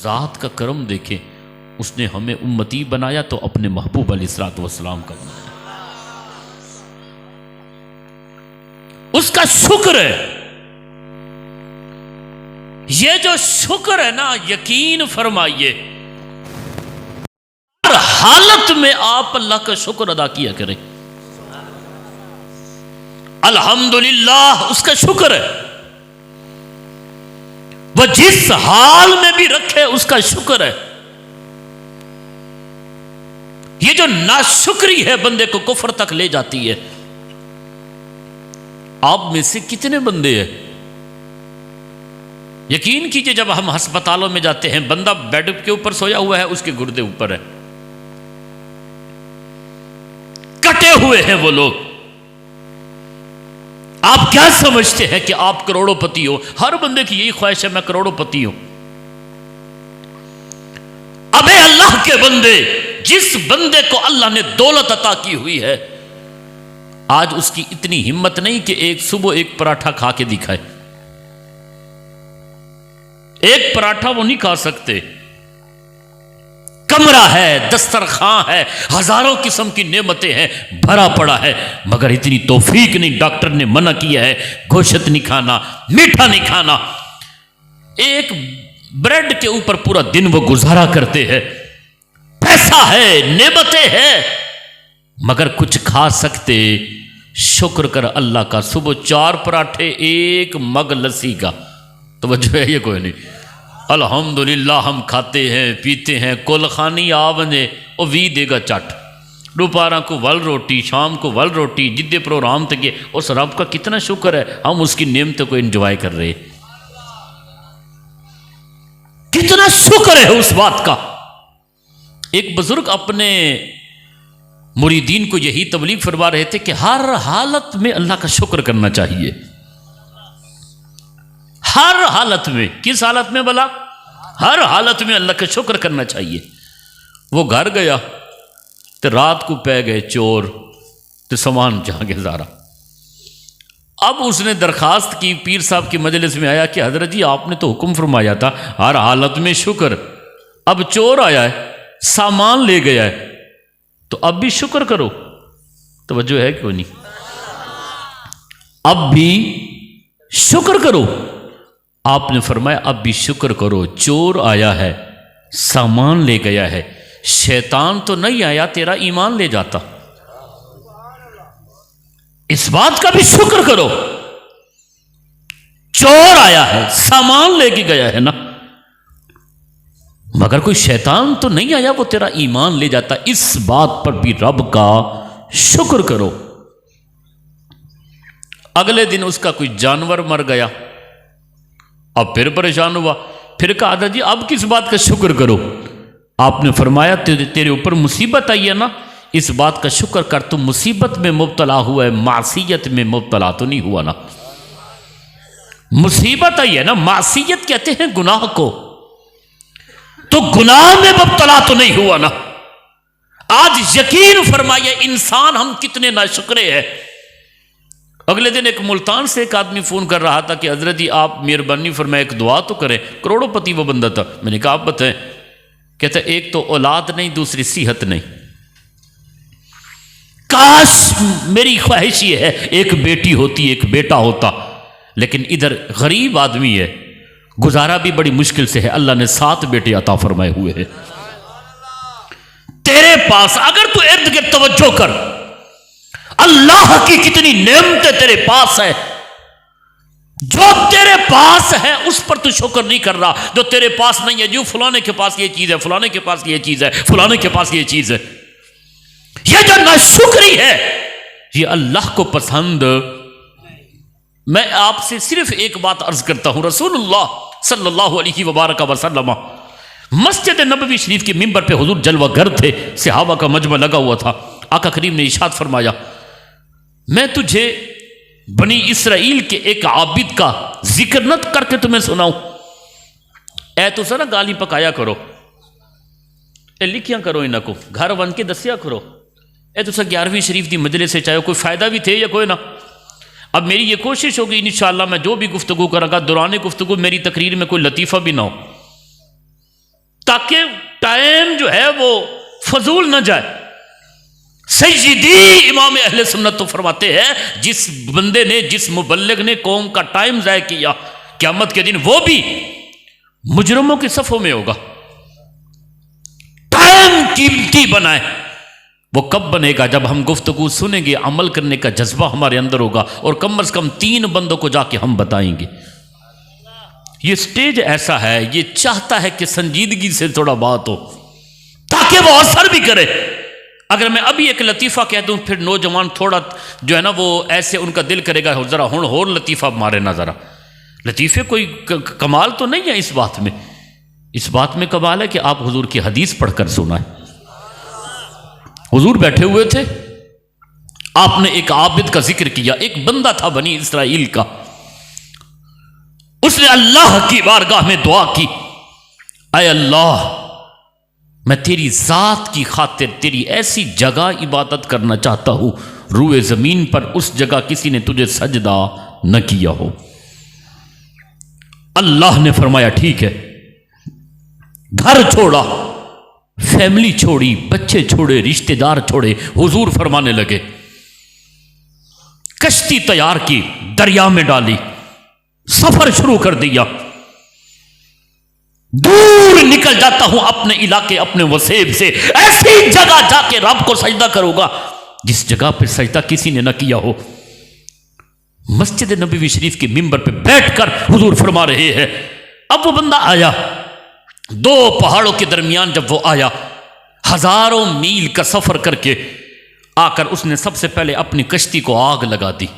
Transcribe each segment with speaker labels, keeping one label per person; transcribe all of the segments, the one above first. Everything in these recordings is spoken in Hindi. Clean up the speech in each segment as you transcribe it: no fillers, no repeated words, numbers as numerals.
Speaker 1: ज़ात का करम देखें, उसने हमें उम्मती बनाया तो अपने महबूब अलैहिस्सलातु वस्सलाम का बनाया। उसका शुक्र है। ये जो शुक्र है ना, यकीन फरमाइए हर हालत में आप अल्लाह का शुक्र अदा किया करें। अल्हम्दुलिल्लाह उसका शुक्र है। वह जिस हाल में भी रखे उसका शुक्र है। ये जो नाशुक्री है बंदे को कुफ्र तक ले जाती है। आप में से कितने बंदे हैं, यकीन कीजिए, जब हम अस्पतालों में जाते हैं, बंदा बेड के ऊपर सोया हुआ है, उसके गुर्दे ऊपर है, कटे हुए हैं वो लोग। आप क्या समझते हैं कि आप करोड़ोंपति हो? हर बंदे की यही ख्वाहिश है, मैं करोड़ोंपति हूं। अबे अल्लाह के बंदे, जिस बंदे को अल्लाह ने दौलत अता की हुई है, आज उसकी इतनी हिम्मत नहीं कि एक सुबह एक पराठा खा के दिखाए। एक पराठा वो नहीं खा सकते। कमरा है, दस्तरखां है, हजारों किस्म की नेमतें हैं, भरा पड़ा है, मगर इतनी तौफीक नहीं। डॉक्टर ने मना किया है, गोश्त नहीं खाना, मीठा नहीं खाना। एक ब्रेड के ऊपर पूरा दिन वो गुजारा करते हैं। पैसा है, नेमतें हैं, मगर कुछ खा सकते। शुक्र कर अल्लाह का, सुबह 4 पराठे, 1 मग लस्सी का। तो जो है ये कोई नहीं, अल्हम्दुलिल्लाह हम खाते हैं पीते हैं। कुल खानी आ वने और भी देगा चट। दोपहर को वल रोटी, शाम को वल रोटी, जिद्दे प्रोग्राम तक। उस रब का कितना शुक्र है, हम उसकी नेमत को एंजॉय कर रहे। कितना शुक्र है उस बात का। एक बुजुर्ग अपने मुरीदीन को यही तबलीग फरमा रहे थे कि हर हालत में अल्लाह का शुक्र करना चाहिए। हर हालत में। किस हालत में भला? हर हालत में अल्लाह का शुक्र करना चाहिए। वो घर गया तो रात को पै गए चोर, तो सामान जागे सारा। अब उसने दरखास्त की, पीर साहब की मजलिस में आया कि हजरत जी आपने तो हुक्म फरमाया था हर हालत में शुक्र। अब चोर आया है, सामान ले गया है, तो अब भी शुक्र करो। तवज्जो है क्यों नहीं? अब भी शुक्र करो। आपने फरमाया अब भी शुक्र करो। चोर आया है, सामान ले गया है, शैतान तो नहीं आया, तेरा ईमान ले जाता। इस बात का भी शुक्र करो। चोर आया है, सामान लेके गया है ना, मगर कोई शैतान तो नहीं आया, वो तेरा ईमान ले जाता। इस बात पर भी रब का शुक्र करो। अगले दिन उसका कोई जानवर मर गया, अब फिर परेशान हुआ। फिर कहा दादा जी अब किस बात का शुक्र करो? आपने फरमाया तेरे ऊपर मुसीबत आई है ना, इस बात का शुक्र कर। तुम मुसीबत में मुब्तला हुआ है, मासियत में मुब्तला तो नहीं हुआ ना। मुसीबत आई है ना, मासियत कहते हैं गुनाह को, तो गुनाह में मुब्तला तो नहीं हुआ ना। आज यकीन फरमाइए इंसान हम कितने नाशुक्रे हैं। अगले दिन एक मुल्तान से एक आदमी फ़ोन कर रहा था कि हजरत जी आप मेहरबानी फरमाए एक दुआ तो करें। करोड़ोंपति वो बंदा था। मैंने कहा आप बताएं। कहता एक तो औलाद नहीं, दूसरी सेहत नहीं। काश मेरी ख्वाहिश ये है एक बेटी होती, एक बेटा होता, लेकिन इधर गरीब आदमी है, गुजारा भी बड़ी मुश्किल से है। अल्लाह ने 7 बेटे अता फरमाए हुए हैं। तेरे पास अगर तू इर्द गिर्द तवज्जो कर, अल्लाह की कितनी नेमतें तेरे पास है। जो तेरे पास है उस पर तू शुक्र नहीं कर रहा। जो तेरे पास नहीं है, जो फलाने के पास ये चीज है, फलाने के पास ये चीज है, फलाने के पास ये चीज है, ये जो नाशुक्री है ये अल्लाह को पसंद। मैं आपसे सिर्फ एक बात अर्ज करता हूं। रसूलुल्लाह सल्लल्लाहु अलैहि वसल्लम मस्जिद नबवी शरीफ के मिंबर पे हुजूर जलवागर थे, सहाबा का मजमा लगा हुआ था। आका करीम ने इरशाद फरमाया मैं तुझे बनी इसराइल के एक आबिद का जिक्र न करके तुम्हें सुनाऊं। ए तुसा ना गाली पकाया करो, ए लिखिया करो, इन्हों को घर वन के दसिया करो। ए तुसा 11वीं शरीफ की मजलिस से चाहे कोई फायदा भी थे या कोई ना। अब मेरी ये कोशिश होगी इंशाअल्लाह मैं जो भी गुफ्तगू करांगा दौरान गुफ्तगू मेरी तकरीर में कोई लतीफ़ा भी ना हो। ताकि टाइम जो है वो फजूल ना जाए। सैयदी इमाम अहले सुन्नत तो फरमाते हैं, जिस बंदे ने, जिस मुबल्लिग ने कौम का टाइम ज़ाय किया, क़यामत के दिन वो भी मुजरमों के सफ़ों में होगा। टाइम कीमती बनाए। वो कब बनेगा? जब हम गुफ्तगू सुनेंगे, अमल करने का जज्बा हमारे अंदर होगा, और कम से कम 3 बंदों को जाके हम बताएंगे। ये स्टेज ऐसा है, ये चाहता है कि संजीदगी से थोड़ा बात हो, ताकि वो असर भी करे। अगर मैं अभी एक लतीफ़ा कह दूं, फिर नौजवान थोड़ा जो है ना वो ऐसे उनका दिल करेगा ज़रा हुण और लतीफ़ा मारे ना। ज़रा लतीफ़े कोई कमाल तो नहीं है इस बात में। इस बात में कमाल है कि आप हुजूर की हदीस पढ़कर सुनाए। हुजूर बैठे हुए थे, आपने एक आबिद का जिक्र किया। एक बंदा था बनी इसराइल का, उसने अल्लाह की बारगाह में दुआ की, ऐ अल्लाह, मैं तेरी ज़ात की खातिर तेरी ऐसी जगह इबादत करना चाहता हूं रूए ज़मीन पर, उस जगह किसी ने तुझे सजदा न किया हो। अल्लाह ने फरमाया ठीक है। घर छोड़ा, फैमिली छोड़ी, बच्चे छोड़े, रिश्तेदार छोड़े। हुजूर फरमाने लगे, कश्ती तैयार की, दरिया में डाली, सफर शुरू कर दिया। दूर निकल जाता हूं अपने इलाके, अपने वसेब से, ऐसी जगह जाके रब को सजदा करूंगा जिस जगह पर सजदा किसी ने न किया हो। मस्जिद नबवी शरीफ के मिंबर पे बैठकर हुजूर फरमा रहे हैं। अब वो बंदा आया, 2 पहाड़ों के दरमियान जब वो आया, हजारों मील का सफर करके आकर उसने सबसे पहले अपनी कश्ती को आग लगा दी,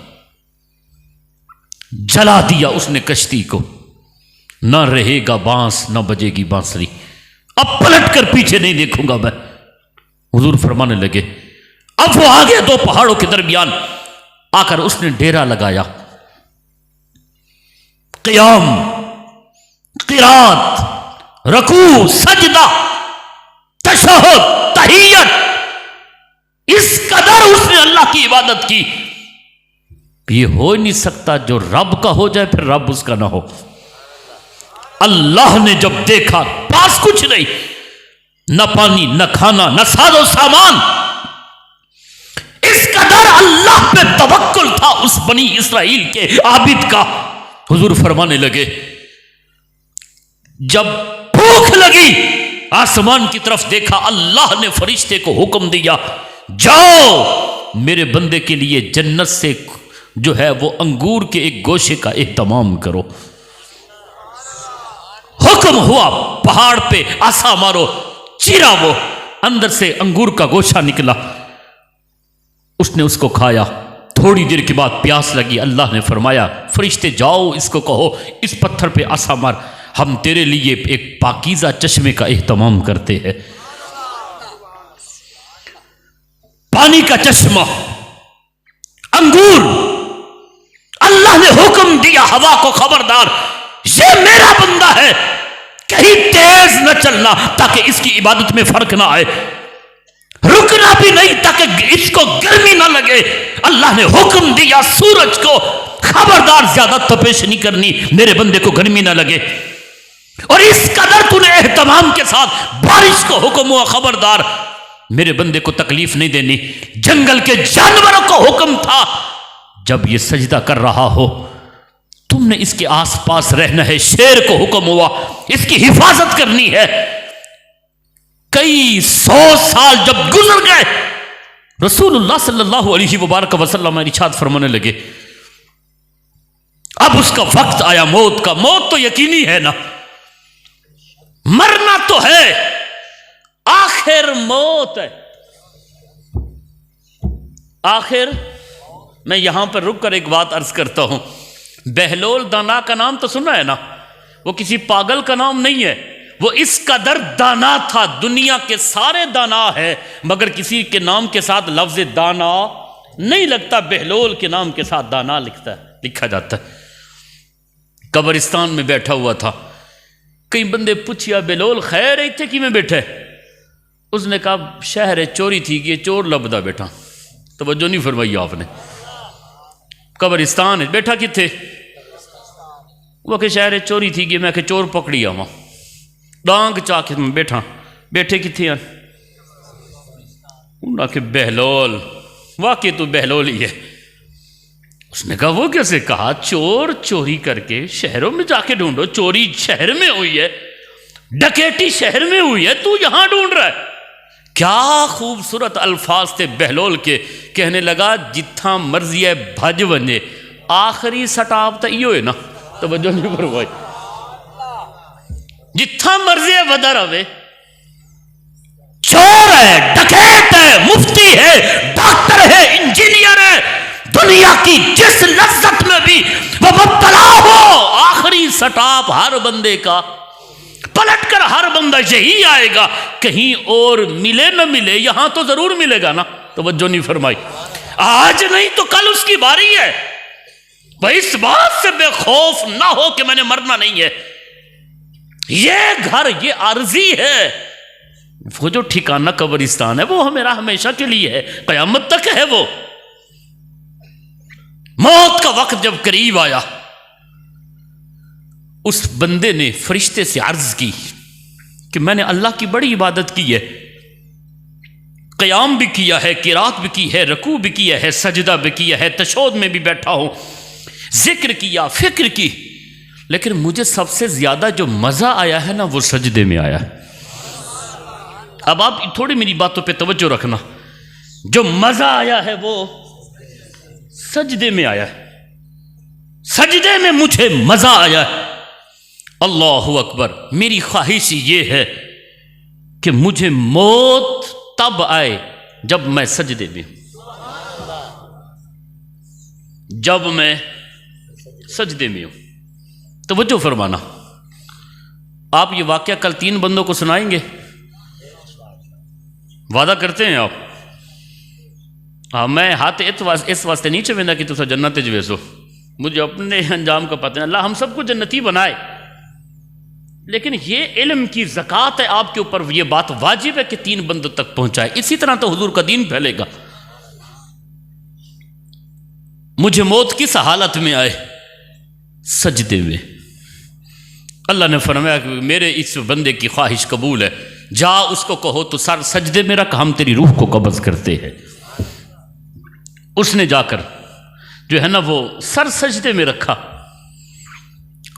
Speaker 1: जला दिया उसने कश्ती को। न रहेगा बांस, न बजेगी बांसुरी, अब पलट कर पीछे नहीं देखूंगा मैं। हुजूर फरमाने लगे, अब वो आ गया 2 पहाड़ों के दरमियान, आकर उसने डेरा लगाया। क़ियाम, क़िरात, रकू, सजदा, तशहुद, तहियत, इस कदर उसने अल्लाह की इबादत की। ये हो ही नहीं सकता जो रब का हो जाए फिर रब उसका ना हो। अल्लाह ने जब देखा पास कुछ नहीं, न पानी, न खाना, न साजो सामान, इस कदर अल्लाह पे तवक्कुल था उस बनी इसराइल के आबिद का। हुजूर फरमाने लगे, जब भूख लगी आसमान की तरफ देखा, अल्लाह ने फरिश्ते को हुक्म दिया, जाओ मेरे बंदे के लिए जन्नत से जो है वो अंगूर के एक गोशे का एहतमाम करो। हुक्म हुआ, पहाड़ पे आसा मारो, चीरा, वो अंदर से अंगूर का गोशा निकला। उसने उसको खाया। थोड़ी देर के बाद प्यास लगी, अल्लाह ने फरमाया, फरिश्ते जाओ इसको कहो इस पत्थर पे आसा मार, हम तेरे लिए एक पाकीज़ा चश्मे का एहतमाम करते हैं। पानी का चश्मा, अंगूर। अल्लाह ने हुक्म दिया हवा को, खबरदार ये मेरा बंदा है, कहीं तेज न चलना ताकि इसकी इबादत में फर्क ना आए, रुकना भी नहीं ताकि इसको गर्मी ना लगे। अल्लाह ने हुक्म दिया सूरज को, खबरदार ज्यादा तपिश नहीं करनी, मेरे बंदे को गर्मी ना लगे। और इस कदर तूने एहतमाम के साथ बारिश को हुक्म हुआ, खबरदार मेरे बंदे को तकलीफ नहीं देनी। जंगल के जानवरों को हुक्म था, जब ये सजदा कर रहा हो तुमने इसके आसपास रहना है। शेर को हुक्म हुआ, इसकी हिफाजत करनी है। कई 100 साल जब गुजर गए, रसूलुल्लाह सल्लल्लाहु अलैहि वसल्लम इरशाद फरमाने लगे, अब उसका वक्त आया मौत का। मौत तो यकीनी है ना, मरना तो है, आखिर मौत है। आखिर मैं यहां पर रुक कर एक बात अर्ज करता हूं। बहलोल दाना का नाम तो सुना है ना, वो किसी पागल का नाम नहीं है, वो इस कदर दाना था। दुनिया के सारे दाना है मगर किसी के नाम के साथ लफ्ज दाना नहीं लगता, बहलोल के नाम के साथ दाना लिखा जाता है। कब्रिस्तान में बैठा हुआ था, कई बंदे पूछिया बहलोल खैर इतने कि में बैठे? उसने कहा शहर है चोरी थी कि चोर लभदा बैठा। तवज्जो नहीं फरमाई आपने। कब्रिस्तान है बैठा किथे? वो के शहर चोरी थी कि मैं के चोर पकड़ी आवा। डांग चा के मैं बैठा, बैठे कितने हैं? उन्हें आखे बहलोल, वाकई तो बहलोल ही है। उसने कहा वो कैसे? कहा चोर चोरी करके शहरों में जाके ढूंढो, चोरी शहर में हुई है, डकैती शहर में हुई है, तू यहां ढूंढ रहा है। क्या खूबसूरत अल्फाज थे बहलोल के। कहने लगा जिथा मर्जी है भज वने, आखिरी सटाप तो इो है ना। तो वजो नहीं पर भाई, जिथा मर्जी है वधा रहे, चोर है, डकैत है, मुफ्ती है, डॉक्टर है, इंजीनियर है, दुनिया की जिस लज्जत में भी वो मुब्तला हो, आखिरी सटाप हर बंदे का पलट कर हर बंदा यही आएगा। कहीं और मिले न मिले, यहां तो जरूर मिलेगा ना। तो वज्जो नहीं फरमाई, आज नहीं तो कल उसकी बारी है। भाई इस बात से बेखौफ ना हो कि मैंने मरना नहीं है। ये घर ये आर्जी है, वो जो ठिकाना कब्रिस्तान है वो मेरा हमेशा के लिए है, कयामत तक है। वो मौत का वक्त जब करीब आया, उस बंदे ने फरिश्ते से अर्ज की कि मैंने अल्लाह की बड़ी इबादत की है, क़याम भी किया है, किरात भी की है, रकू भी किया है, सजदा भी किया है, तशहूद में भी बैठा हूं, जिक्र किया, फिक्र की, लेकिन मुझे सबसे ज्यादा जो मजा आया है ना वो सजदे में आया है। अब आप थोड़ी मेरी बातों पे तवज्जो रखना, जो मजा आया है वो सजदे में आया है। सजदे में मुझे मजा आया है। अल्लाहु अकबर। मेरी ख्वाहिश ये है कि मुझे मौत तब आए जब मैं सजदे में, जब मैं सजदे में हूं। तो वजो फरमाना, आप ये वाकया कल 3 बंदों को सुनाएंगे, वादा करते हैं आप? हाँ, मैं हाथ इस वास्ते नहीं चवेंदा कि तुसा जन्नत च वेसो, मुझे अपने अंजाम का पता है। अल्लाह हम सबको जन्नती बनाए, लेकिन ये इल्म की ज़कात है आपके ऊपर, ये बात वाजिब है कि 3 बंदों तक पहुंचाए। इसी तरह तो हुजूर का दीन फैलेगा। मुझे मौत किस हालत में आए? सजदे में। अल्लाह ने फरमाया कि मेरे इस बंदे की ख्वाहिश कबूल है, जा उसको कहो तो सर सजदे में रख, हम तेरी रूह को कब्ज़ करते हैं। उसने जाकर जो है ना वो सर सजदे में रखा।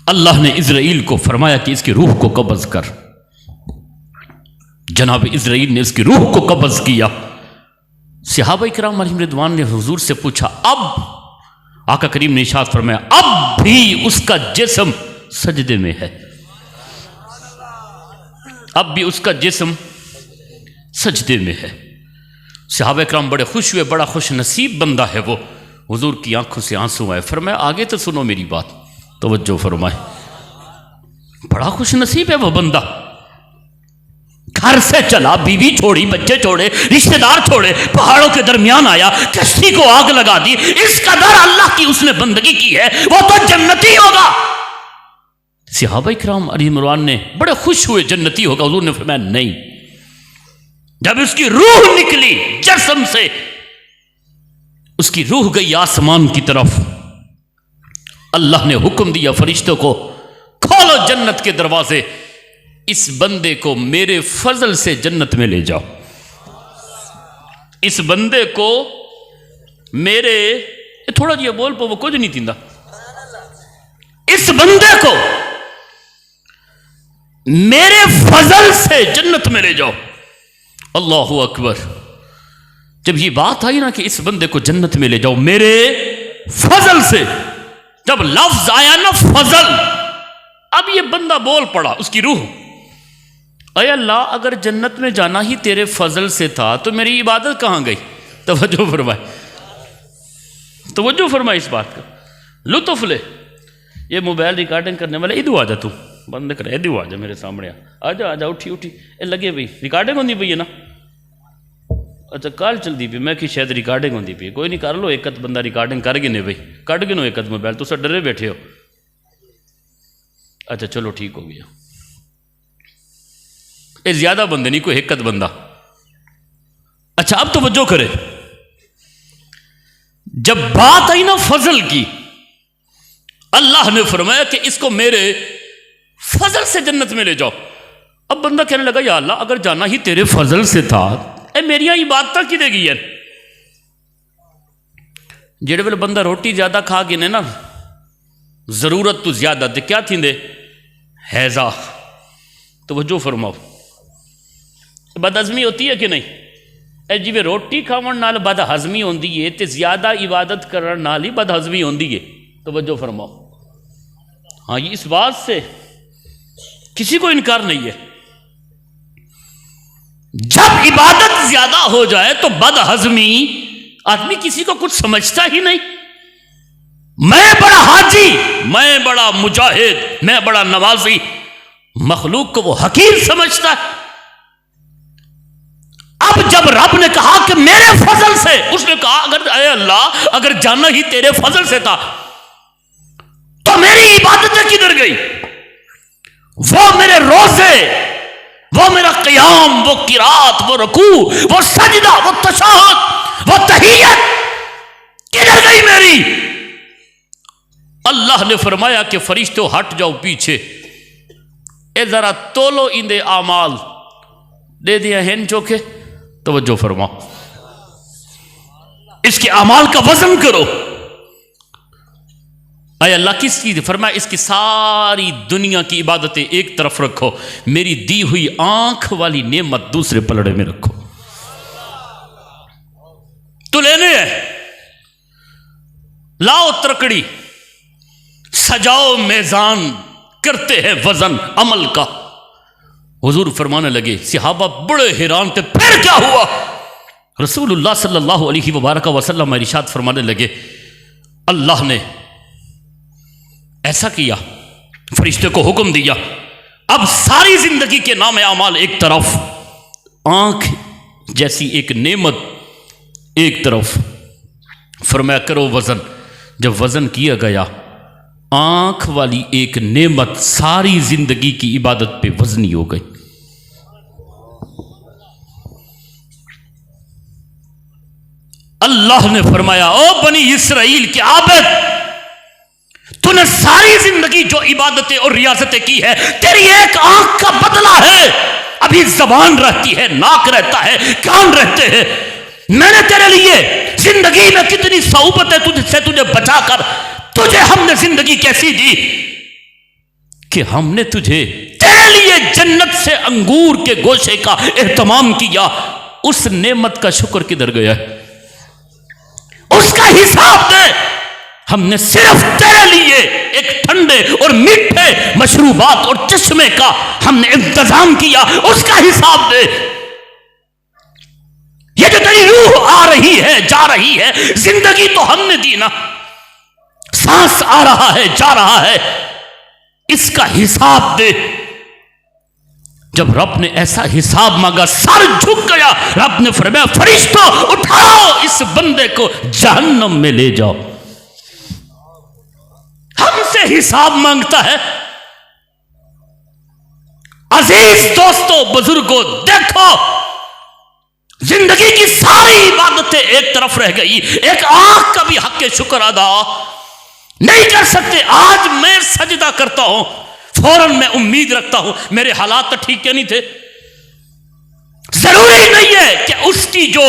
Speaker 1: अल्लाह ने इज़राइल को फरमाया कि इसकी रूह को कब्ज़ कर। जनाब इज़राइल ने इसकी रूह को कब्ज़ किया। सहाबा इकराम अलैहिम रिदवान ने हुजूर से पूछा, अब? आका करीम ने इरशाद फरमाया, अब भी उसका जिस्म सजदे में है, अब भी उसका जिस्म सजदे में है। सहाबा इकराम बड़े खुश हुए, बड़ा खुश नसीब बंदा है वो। हुजूर की आंखों से आंसू आए। फरमाया आगे तो सुनो मेरी बात, तवज्जो फरमाए। बड़ा खुश नसीब है वो बंदा। घर से चला, बीवी छोड़ी, बच्चे छोड़े, रिश्तेदार छोड़े, पहाड़ों के दरमियान आया, कश्ती को आग लगा दी। इस कदर अल्लाह की उसने बंदगी की है, वो तो जन्नती होगा। सहाबा इकराम अलैहिम ने बड़े खुश हुए, जन्नती होगा। हुजूर ने फरमाया नहीं। जब उसकी रूह निकली जिस्म से, उसकी रूह गई आसमान की तरफ। अल्लाह ने हुक्म दिया फरिश्तों को, खोलो जन्नत के दरवाजे, इस बंदे को मेरे फजल से जन्नत में ले जाओ। इस बंदे को मेरे, थोड़ा जिहा बोल पो, वो कुछ नहीं थींदा। इस बंदे को मेरे फजल से जन्नत में ले जाओ। अल्लाहु अकबर। जब ये बात आई ना कि इस बंदे को जन्नत में ले जाओ मेरे फजल से, जब लफ्ज आया ना फजल, अब ये बंदा बोल पड़ा, उसकी रूह, अय अल्लाह अगर जन्नत में जाना ही तेरे फजल से था तो मेरी इबादत कहां गई? तवज्जो फरमाए, तवज्जो फरमाए इस बात का, लुत्फ ले। ये मोबाइल रिकॉर्डिंग करने वाले, इधर आ जा, तू बंद कर, इधर आ जा मेरे सामने, आ जा, आ जा, उठी उठी, ये लगे भाई रिकॉर्डिंग होती पई है ना। अच्छा कल चलती पी, मैं कि शायद रिकॉर्डिंग होती पी। कोई नहीं, कर लो, एक बंदा रिकॉर्डिंग कर गए ने भाई, कट गए नो एक मोबाइल, तुस डरे बैठे हो। अच्छा चलो ठीक हो गया, ये ज्यादा बंदे नहीं, कोई एक बंदा। अच्छा अब तो वजो करे, जब बात आई ना फजल की, अल्लाह ने फरमाया कि इसको मेरे फजल से जन्नत में ले जाओ। अब बंदा कहने लगा या अल्लाह अगर जाना ही तेरे फजल से था मेरिया इबादत कि देगी है। जेड़े वेले बंदा रोटी ज्यादा खा के ने ना जरूरत तो ज्यादा ते क्या थी हैजा, तो वजो फरमाओ बदहजमी होती है कि नहीं? ए जिवें रोटी खावन नाल बदहजमी होंदी है ते ज्यादा इबादत करन नाल ही बदहजमी होंदी है। तो वजो फरमाओ, हाँ ये इस बात से किसी को इनकार नहीं है। जब इबादत ज्यादा हो जाए तो बदहजमी, आदमी किसी को कुछ समझता ही नहीं। मैं बड़ा हाजी, मैं बड़ा मुजाहिद, मैं बड़ा नवाजी, मखलूक को वो हकीर समझता है। अब जब रब ने कहा कि मेरे फजल से, उसने कहा अगर अरे अल्लाह अगर जाना ही तेरे फजल से था तो मेरी इबादतें किधर गई? वो मेरे रोजे, वो मेरा क़याम, वो किरात, वो रुकू, वो सजदा, वो तशहुद, वो तहियत किधर गई मेरी? अल्लाह ने फरमाया कि फरिश्तों हट जाओ पीछे, ए जरा तोलो इंदे आमाल, दे दिया हैं चोखे। तवज्जो फरमाओ, इसके अमाल का वजन करो। अय अल्लाह किस चीज? फरमाया इसकी सारी दुनिया की इबादतें एक तरफ रखो, मेरी दी हुई आंख वाली नेमत दूसरे पलड़े में रखो। तो लेने हैं, लाओ तरकड़ी, सजाओ मेजान, करते हैं वजन अमल का। हुजूर फरमाने लगे, सहाबा बड़े हैरान थे, फिर क्या हुआ? रसूलुल्लाह सल्लल्लाहु अलैहि वसल्लम इरशाद फरमाने लगे, अल्लाह ने ऐसा किया, फरिश्ते को हुक्म दिया, अब सारी जिंदगी के नाम अमाल एक तरफ, आंख जैसी एक नेमत एक तरफ, फरमाया करो वजन। जब वजन किया गया, आंख वाली एक नेमत सारी जिंदगी की इबादत पे वजनी हो गई। अल्लाह ने फरमाया, ओ बनी इसराइल के आबद, तूने सारी जिंदगी जो इबादतें और रियासतें की है, तेरी एक आंख का बदला है। अभी जबान रहती है, नाक रहता है, कान रहते हैं। मैंने तेरे लिए जिंदगी में कितनी सऊबतें तुझसे तुझे बचाकर तुझे हमने जिंदगी कैसी दी कि हमने तुझे तेरे लिए जन्नत से अंगूर के गोशे का एहतमाम किया। उस नेमत का शुक्र किधर गया है? उसका हिसाब दे। हमने सिर्फ तेरे लिए एक ठंडे और मीठे मशरूबात और चश्मे का हमने इंतजाम किया, उसका हिसाब दे। ये जो तेरी रूह आ रही है, जा रही है, जिंदगी तो हमने दी ना, सांस आ रहा है, जा रहा है, इसका हिसाब दे। जब रब ने ऐसा हिसाब मांगा, सर झुक गया। रब ने फरमाया, फरिश्तों उठाओ इस बंदे को जहन्नम में ले जाओ। हमसे हिसाब मांगता है। अजीज दोस्तों, बुजुर्गों, देखो जिंदगी की सारी इबादतें एक तरफ रह गई, एक आंख का भी हक के शुक्र अदा नहीं कर सकते। आज मैं सजदा करता हूं, फौरन मैं उम्मीद रखता हूं मेरे हालात तो ठीक के नहीं थे। जरूरी नहीं है कि उसकी जो